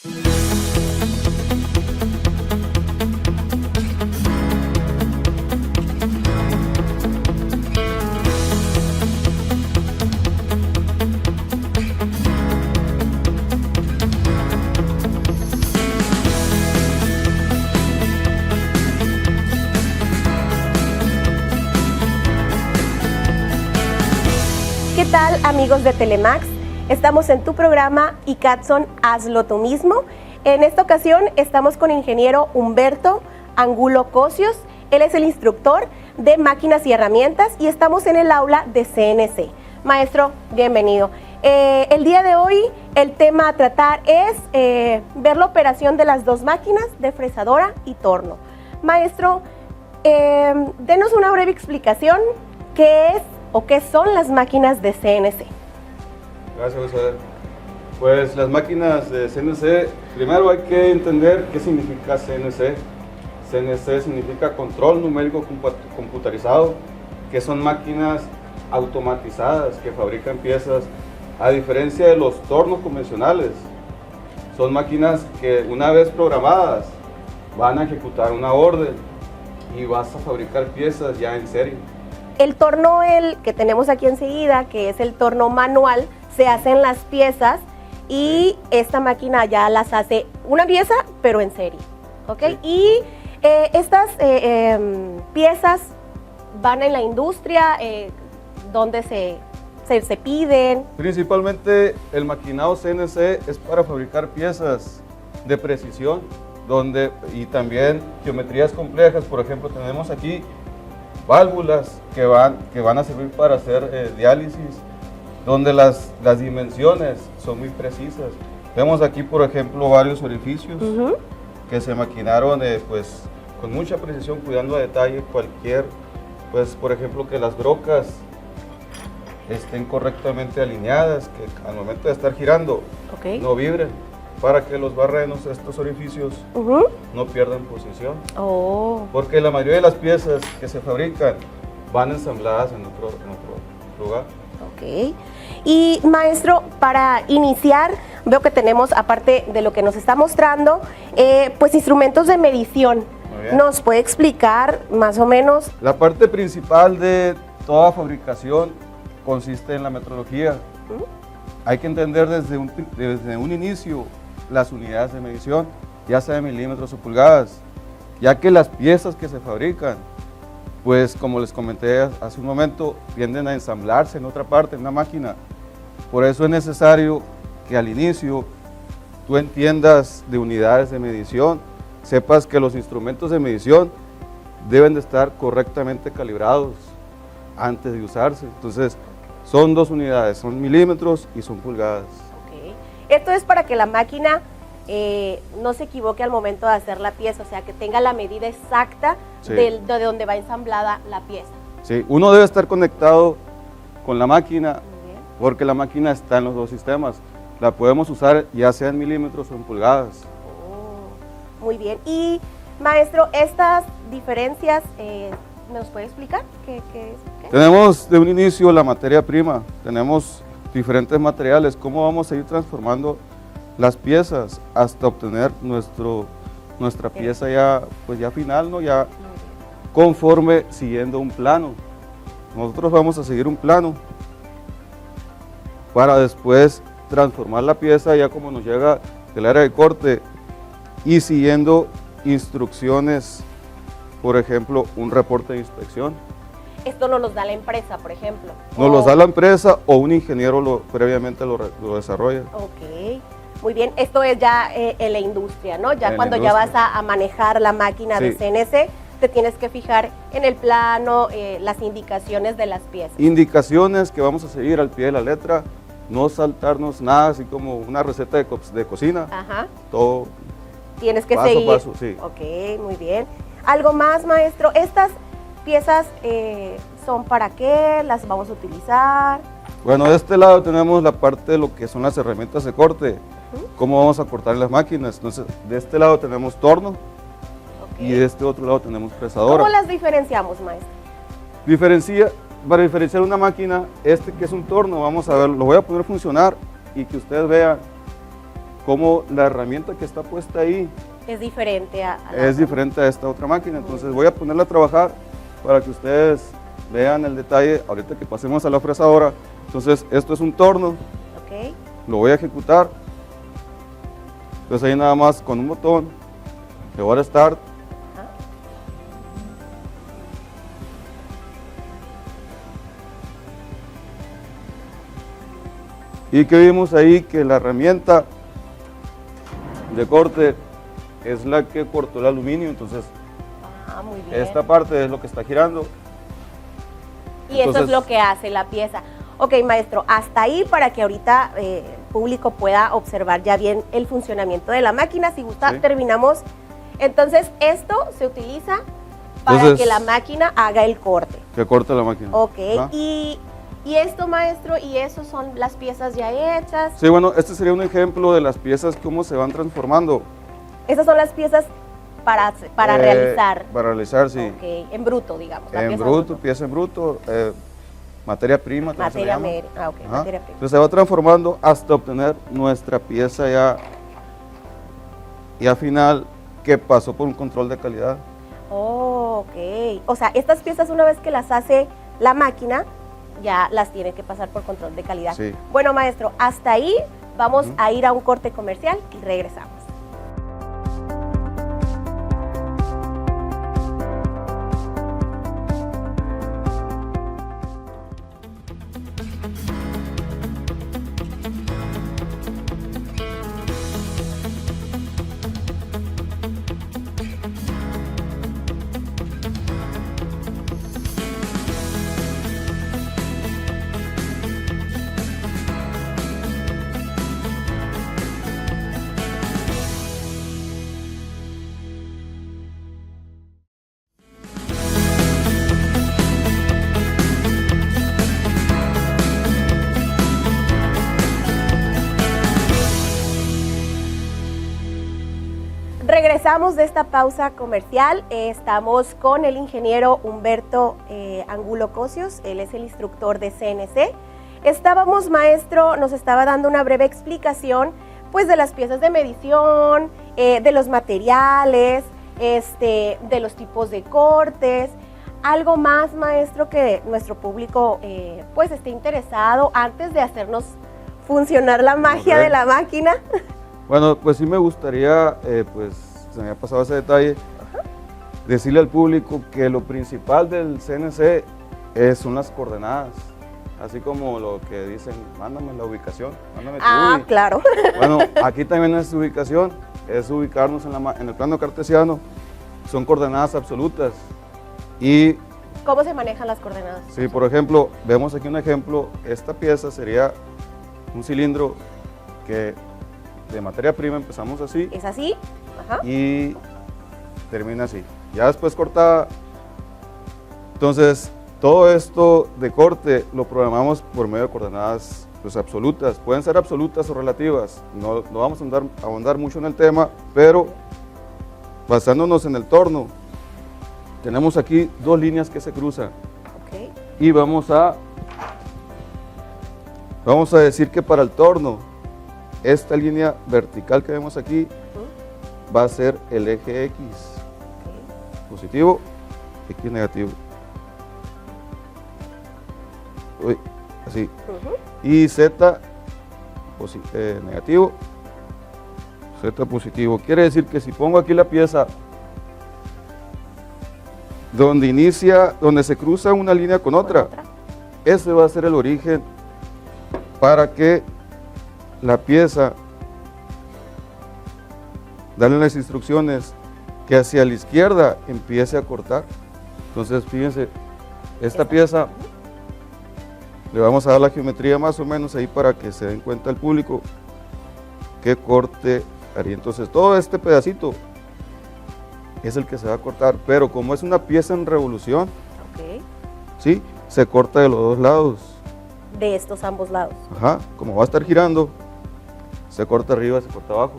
¿Qué tal, amigos de Telemax? Estamos en tu programa iCatson Hazlo Tú Mismo. En esta ocasión estamos con el ingeniero Humberto Angulo Cosios. Él es el instructor de máquinas y herramientas y estamos en el aula de CNC. Maestro, bienvenido. El día de hoy el tema a tratar es ver la operación de las dos máquinas de fresadora y torno. Maestro, denos una breve explicación. ¿Qué es o qué son las máquinas de CNC? Gracias, José. Pues las máquinas de CNC, primero hay que entender qué significa CNC. CNC significa control numérico computarizado, que son máquinas automatizadas que fabrican piezas, a diferencia de los tornos convencionales. Son máquinas que una vez programadas van a ejecutar una orden y vas a fabricar piezas ya en serie. El torno el que tenemos aquí enseguida, que es el torno manual, se hacen las piezas y esta máquina ya las hace una pieza, pero en serie. ¿Ok? Sí. Y estas piezas van en la industria, donde se piden. Principalmente el maquinado CNC es para fabricar piezas de precisión, y también geometrías complejas. Por ejemplo, tenemos aquí válvulas que van a servir para hacer diálisis, donde las dimensiones son muy precisas. Vemos aquí, por ejemplo, varios orificios que se maquinaron pues, con mucha precisión, cuidando a detalle cualquier, pues, por ejemplo, que las brocas estén correctamente alineadas, que al momento de estar girando no vibren, para que los barrenos, estos orificios, no pierdan posición. Porque la mayoría de las piezas que se fabrican van ensambladas en otro lugar. Ok. Y maestro, para iniciar, veo que tenemos, aparte de lo que nos está mostrando, pues instrumentos de medición. ¿Nos puede explicar más o menos? La parte principal de toda fabricación consiste en la metrología. Hay que entender desde un inicio las unidades de medición, ya sea de milímetros o pulgadas, ya que las piezas que se fabrican, pues como les comenté hace un momento, tienden a ensamblarse en otra parte, en una máquina. Por eso es necesario que al inicio tú entiendas de unidades de medición, sepas que los instrumentos de medición deben de estar correctamente calibrados antes de usarse. Entonces, son dos unidades, son milímetros y son pulgadas. Esto es para que la máquina no se equivoque al momento de hacer la pieza, o sea, que tenga la medida exacta de donde va ensamblada la pieza. Sí, uno debe estar conectado con la máquina, porque la máquina está en los dos sistemas. La podemos usar ya sea en milímetros o en pulgadas. Muy bien. Y, maestro, estas diferencias, ¿nos puede explicar qué es? Tenemos de un inicio la materia prima, tenemos diferentes materiales, cómo vamos a ir transformando las piezas hasta obtener nuestra pieza ya, pues ya final, ¿no? Ya conforme siguiendo un plano. Nosotros vamos a seguir un plano para después transformar la pieza ya como nos llega del área de corte y siguiendo instrucciones, por ejemplo, un reporte de inspección. Esto no nos da la empresa, por ejemplo. Nos los da la empresa o un ingeniero previamente lo desarrolla. Ok, muy bien. Esto es ya en la industria, ¿no? Ya cuando ya vas a manejar la máquina de CNC, te tienes que fijar en el plano, las indicaciones de las piezas. Indicaciones que vamos a seguir al pie de la letra, no saltarnos nada, así como una receta de cocina. Todo tienes que paso seguir. a paso, sí. Ok, muy bien. ¿Algo más, maestro? Estas piezas son para qué, las vamos a utilizar. Bueno, de este lado tenemos la parte de lo que son las herramientas de corte, cómo vamos a cortar las máquinas. Entonces, de este lado tenemos torno y de este otro lado tenemos fresadora. ¿Cómo las diferenciamos, maestro? Para diferenciar una máquina, que es un torno, vamos a ver, lo voy a poner a funcionar y que ustedes vean cómo la herramienta que está puesta ahí Es diferente a la es otra. diferente a esta otra máquina. Entonces voy a ponerla a trabajar para que ustedes vean el detalle ahorita que pasemos a la fresadora. Entonces esto es un torno, Ok. lo voy a ejecutar. Entonces ahí nada más con un botón le voy a dar start. Ajá. Y que vimos ahí que la herramienta de corte es la que cortó el aluminio. Entonces Muy bien. esta parte es lo que está girando. Y eso es entonces- lo que hace la pieza. Ok, maestro, hasta ahí para que ahorita el público pueda observar ya bien el funcionamiento de la máquina. Si gusta, Sí. terminamos. Entonces, esto se utiliza para Entonces- que la máquina haga el corte. Que corta la máquina. Ok, Ajá. y esto, maestro, y eso son las piezas ya hechas. Sí, bueno, este sería un ejemplo de las piezas, cómo se van transformando. Esas son las piezas para realizar. Para realizar, sí. Ok, en bruto, digamos. la En pieza bruto, pieza en bruto, materia prima. también se le Materia llama. media. Ah, ok, Ajá. materia prima. Entonces se va transformando hasta obtener nuestra pieza ya final, que pasó por un control de calidad. Oh, ok. O sea, estas piezas una vez que las hace la máquina, ya las tiene que pasar por control de calidad. Sí. Bueno, maestro, hasta ahí vamos a ir a un corte comercial y regresamos. Regresamos de esta pausa comercial. Estamos con el ingeniero Humberto Angulo Cosios. Él es el instructor de CNC. Estábamos, maestro, nos estaba dando una breve explicación pues de las piezas de medición, de los materiales, de los tipos de cortes. Algo más, maestro, que nuestro público pues esté interesado antes de hacernos funcionar la magia Ok. de la máquina. Bueno, pues sí me gustaría, pues se me ha pasado ese detalle, decirle al público que lo principal del CNC son las coordenadas, así como lo que dicen, mándame la ubicación, mándame tu ubi. Claro. Bueno, aquí también es ubicación, es ubicarnos en el plano cartesiano, son coordenadas absolutas. Y ¿Cómo se manejan las coordenadas? si por ejemplo, vemos aquí un ejemplo, esta pieza sería un cilindro que de materia prima empezamos así ¿Es así? Ajá. y termina así. Ya después cortada. Entonces, todo esto de corte lo programamos por medio de coordenadas pues, absolutas. Pueden ser absolutas o relativas. No vamos a ahondar mucho en el tema, pero basándonos en el torno, tenemos aquí dos líneas que se cruzan. Ok. Y vamos a decir que para el torno, esta línea vertical que vemos aquí va a ser el eje X positivo, X negativo. Uy, así. Y Z negativo, Z positivo. Quiere decir que si pongo aquí la pieza donde se cruza una línea con otra, ese va a ser el origen para que la pieza, darle las instrucciones que hacia la izquierda empiece a cortar. Entonces, fíjense, esta pieza, le vamos a dar la geometría más o menos ahí para que se den cuenta el público qué corte haría. Entonces, todo este pedacito es el que se va a cortar, pero como es una pieza en revolución, Ok. ¿sí? Se corta de los dos lados. De estos ambos lados. Ajá, como va a estar girando, se corta arriba, se corta abajo.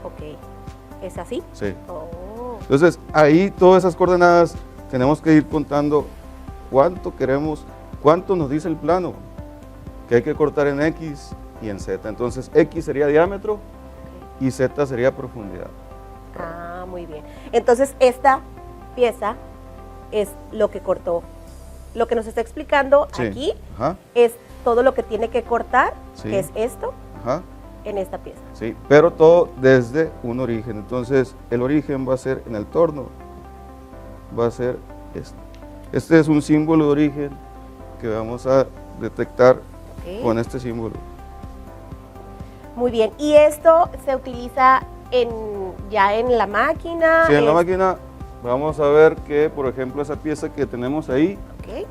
Ok. ¿Es así? Sí. Oh. Entonces, ahí todas esas coordenadas tenemos que ir contando cuánto queremos, cuánto nos dice el plano, que hay que cortar en X y en Z. Entonces, X sería diámetro y Z sería profundidad. Ah, muy bien. Entonces esta pieza es lo que cortó. Lo que nos está explicando Sí. aquí Ajá. es todo lo que tiene que cortar, Sí. que es esto, Ajá. en esta pieza. Sí, pero todo desde un origen. Entonces, el origen va a ser en el torno, va a ser este. Este es un símbolo de origen que vamos a detectar Ok. con este símbolo. Muy bien. ¿Y esto se utiliza ya en la máquina? Si en la máquina vamos a ver que, por ejemplo, esa pieza que tenemos ahí, Ok.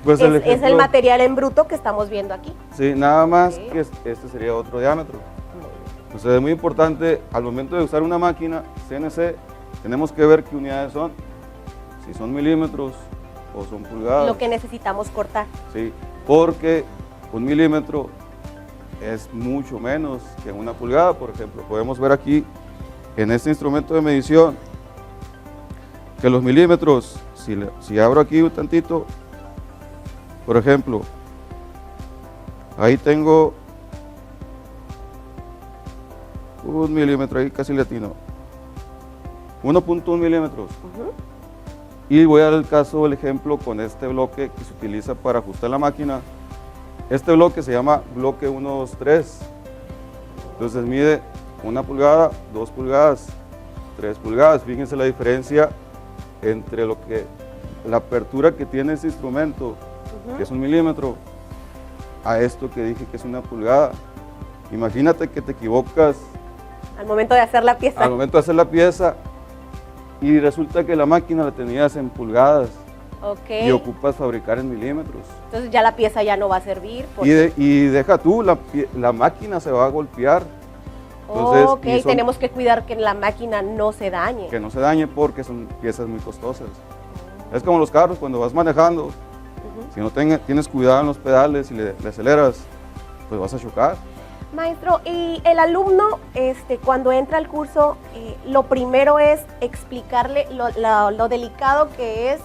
pues Es el material en bruto que estamos viendo aquí. Sí, nada más Ok. que este sería otro diámetro. Entonces es muy importante, al momento de usar una máquina CNC, tenemos que ver qué unidades son, si son milímetros o son pulgadas. Lo que necesitamos cortar. Sí, porque un milímetro es mucho menos que una pulgada, por ejemplo. Podemos ver aquí en este instrumento de medición que los milímetros, si abro aquí un tantito, por ejemplo, ahí tengo un milímetro, ahí casi le atino, 1.1 milímetros. Ujú. Y voy a dar el caso, el ejemplo con este bloque que se utiliza para ajustar la máquina. Este bloque se llama bloque 123. Entonces mide 1 pulgada, 2 pulgadas, 3 pulgadas. Fíjense la diferencia entre la apertura que tiene este instrumento, que es 1 milímetro, a esto que dije que es 1 pulgada. Imagínate que te equivocas Al momento de hacer la pieza. al momento de hacer la pieza y resulta que la máquina la tenías en pulgadas Ok. y ocupas fabricar en milímetros. Entonces ya la pieza ya no va a servir. Y deja tú, la máquina se va a golpear. Entonces, Ok, y son- tenemos que cuidar que la máquina no se dañe. que no se dañe porque son piezas muy costosas. Es como los carros, cuando vas manejando, Ujú. si no tienes cuidado en los pedales y le aceleras, pues vas a chocar. Maestro, y el alumno, cuando entra al curso, lo primero es explicarle lo delicado que es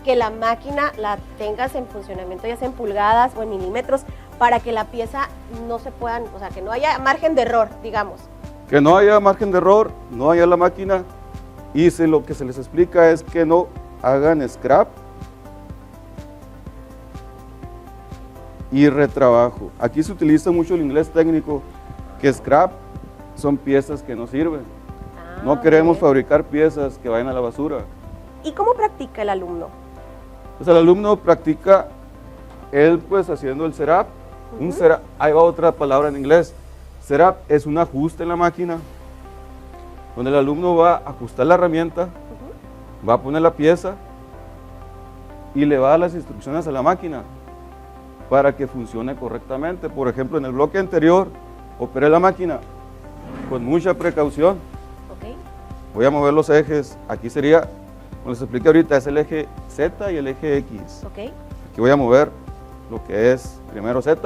que la máquina la tengas en funcionamiento, ya sea en pulgadas o en milímetros, para que la pieza no se puedan, o sea, que no haya margen de error, digamos. Que no haya margen de error, no haya la máquina, y lo que se les explica es que no hagan scrap y retrabajo. Aquí se utiliza mucho el inglés técnico, que scrap son piezas que no sirven. No queremos Ok. fabricar piezas que vayan a la basura. ¿Y cómo practica el alumno? Pues el alumno practica, él pues haciendo el setup. Un setup, ahí va otra palabra en inglés. Setup es un ajuste en la máquina, donde el alumno va a ajustar la herramienta, va a poner la pieza y le va a dar las instrucciones a la máquina para que funcione correctamente. Por ejemplo, en el bloque anterior, operé la máquina con mucha precaución. Ok. Voy a mover los ejes. Aquí sería, como les expliqué ahorita, es el eje Z y el eje X. Ok. Aquí voy a mover lo que es primero Z,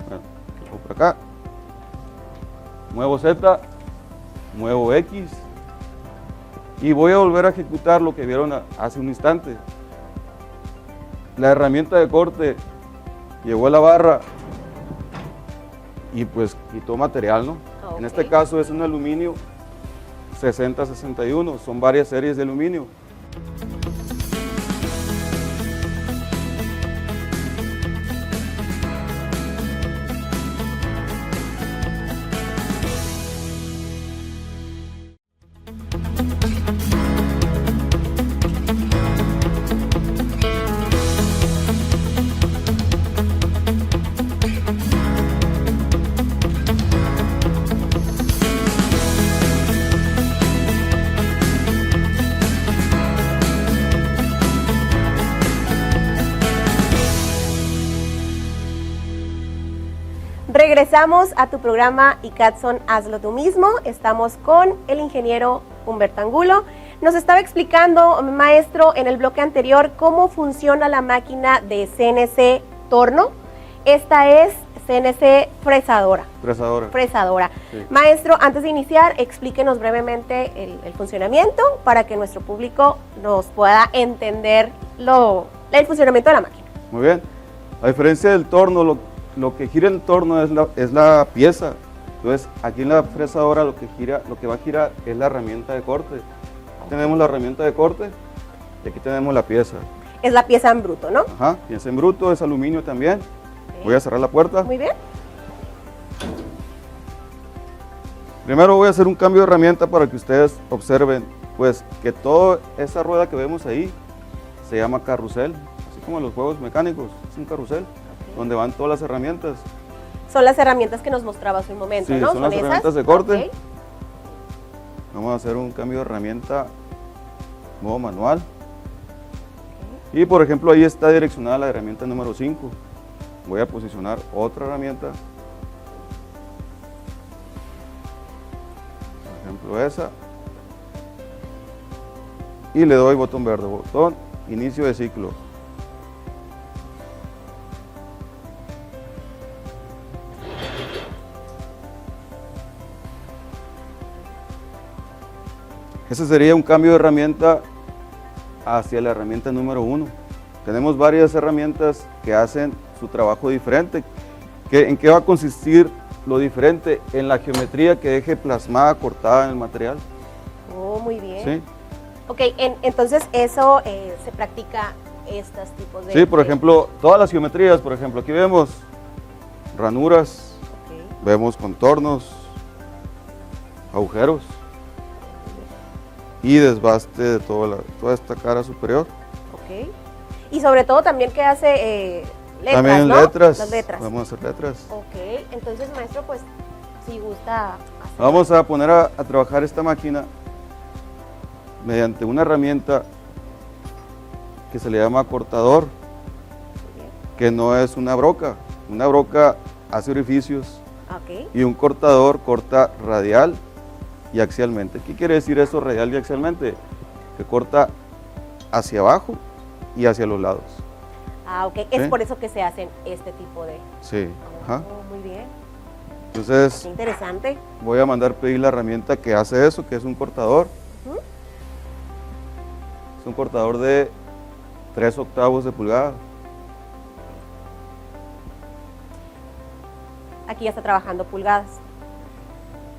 bueno, voy por acá, muevo Z, muevo X y voy a volver a ejecutar lo que vieron hace un instante. La herramienta de corte llegó a la barra y pues quitó material, ¿no? En este Ok. caso es un aluminio 6061, son varias series de aluminio. Regresamos a tu programa ICATSON Hazlo Tú Mismo. Estamos con el ingeniero Humberto Angulo. Nos estaba explicando, maestro, en el bloque anterior cómo funciona la máquina de CNC torno. Esta es CNC fresadora. Fresadora. Sí. Maestro, antes de iniciar, explíquenos brevemente el funcionamiento para que nuestro público nos pueda entender el funcionamiento de la máquina. Muy bien. A diferencia del torno, lo que gira el torno es la pieza. Entonces, aquí en la fresadora lo que va a girar es la herramienta de corte. Aquí tenemos la herramienta de corte y aquí tenemos la pieza. Es la pieza en bruto, ¿no? Ajá, pieza en bruto, es aluminio también. Ok. Voy a cerrar la puerta. Muy bien. Primero voy a hacer un cambio de herramienta para que ustedes observen, pues, que toda esa rueda que vemos ahí se llama carrusel, así como en los juegos mecánicos, es un carrusel, donde van todas las herramientas. Son las herramientas que nos mostraba hace un momento, Sí, ¿no? son las esas. herramientas de corte. Ok. Vamos a hacer un cambio de herramienta modo manual. Y por ejemplo ahí está direccionada la herramienta número 5. Voy a posicionar otra herramienta. Por ejemplo esa. Y le doy botón verde, botón inicio de ciclo. Ese sería un cambio de herramienta hacia la herramienta número 1. Tenemos varias herramientas que hacen su trabajo diferente. ¿En qué va a consistir lo diferente? En la geometría que deje plasmada, cortada en el material. Oh, muy bien. ¿Sí? Ok, entonces eso se practica estos tipos de... Sí, por ejemplo, todas las geometrías, por ejemplo, aquí vemos ranuras, Ok. vemos contornos, agujeros y desbaste de toda esta cara superior. Ok. Y sobre todo también que hace letras, También ¿no? letras. Las letras. Vamos a hacer letras. Ok, entonces maestro, pues, si gusta hacer... Vamos a poner a trabajar esta máquina mediante una herramienta que se le llama cortador, que no es una broca. Una broca hace orificios Ok. y un cortador corta radial y axialmente. ¿Qué quiere decir eso, radial y axialmente? Que corta hacia abajo y hacia los lados. Ah, ok. Es ¿Sí? por eso que se hacen este tipo de... Sí. Ajá. Oh, muy bien. Qué Entonces interesante. voy a mandar pedir la herramienta que hace eso, que es un cortador. Ujú. Es un cortador de 3/8 de pulgada. Aquí ya está trabajando pulgadas.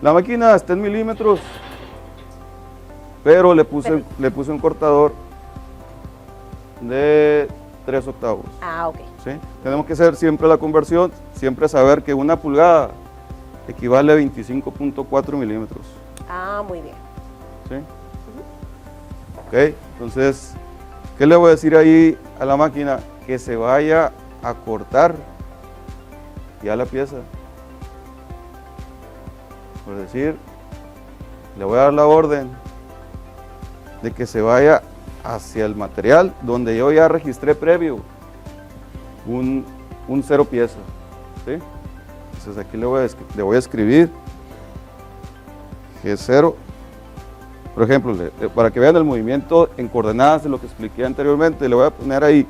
La máquina está en milímetros, pero le puse un cortador de 3/8. Ah, ok. ¿Sí? Tenemos que hacer siempre la conversión, siempre saber que una pulgada equivale a 25.4 milímetros. Ah, muy bien. ¿Sí? Ok, entonces, ¿qué le voy a decir ahí a la máquina? Que se vaya a cortar ya la pieza. Por decir, le voy a dar la orden de que se vaya hacia el material donde yo ya registré previo un 0 pieza. ¿Sí? Entonces aquí le voy a escribir G0. Por ejemplo, para que vean el movimiento en coordenadas de lo que expliqué anteriormente, le voy a poner ahí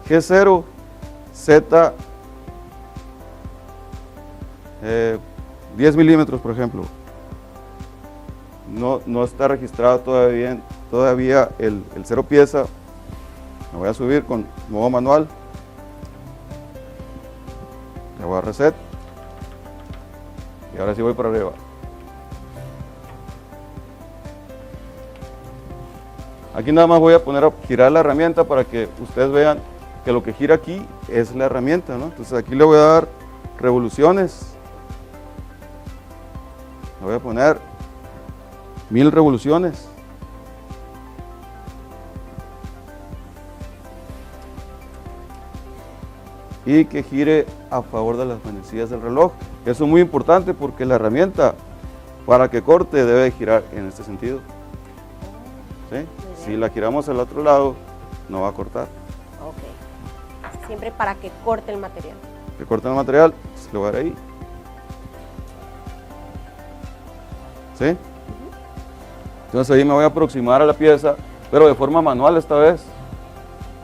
G0 Z 10 milímetros, por ejemplo. No está registrado todavía el 0 pieza. Me voy a subir con modo manual. Le voy a reset. Y ahora sí voy para arriba. Aquí nada más voy a poner a girar la herramienta para que ustedes vean que lo que gira aquí es la herramienta, ¿no? Entonces aquí le voy a dar revoluciones. Le voy a poner 1000 revoluciones. Y que gire a favor de las manecillas del reloj. Eso es muy importante porque la herramienta, para que corte, debe girar en este sentido. ¿Sí? Si la giramos al otro lado, no va a cortar. Ok. Siempre para que corte el material. Que corte el material, se lo voy a dar ahí. ¿Sí? Entonces ahí me voy a aproximar a la pieza, pero de forma manual esta vez,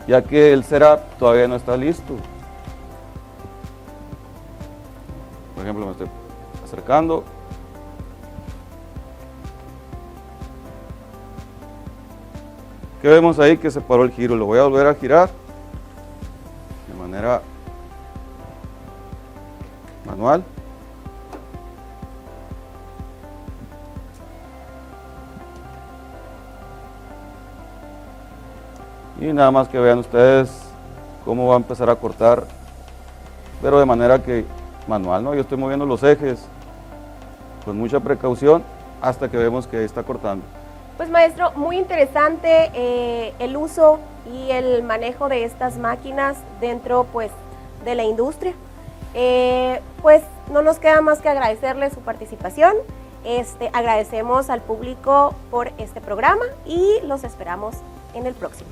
ya que el setup todavía no está listo. Por ejemplo, me estoy acercando. ¿Qué vemos ahí? Que se paró el giro. Lo voy a volver a girar de manera Y nada más que vean ustedes cómo va a empezar a cortar, pero de manera que manual, ¿no? Yo estoy moviendo los ejes con mucha precaución hasta que vemos que está cortando. Pues maestro, muy interesante el uso y el manejo de estas máquinas dentro pues de la industria. Pues no nos queda más que agradecerle su participación. Agradecemos al público por este programa y los esperamos en el próximo.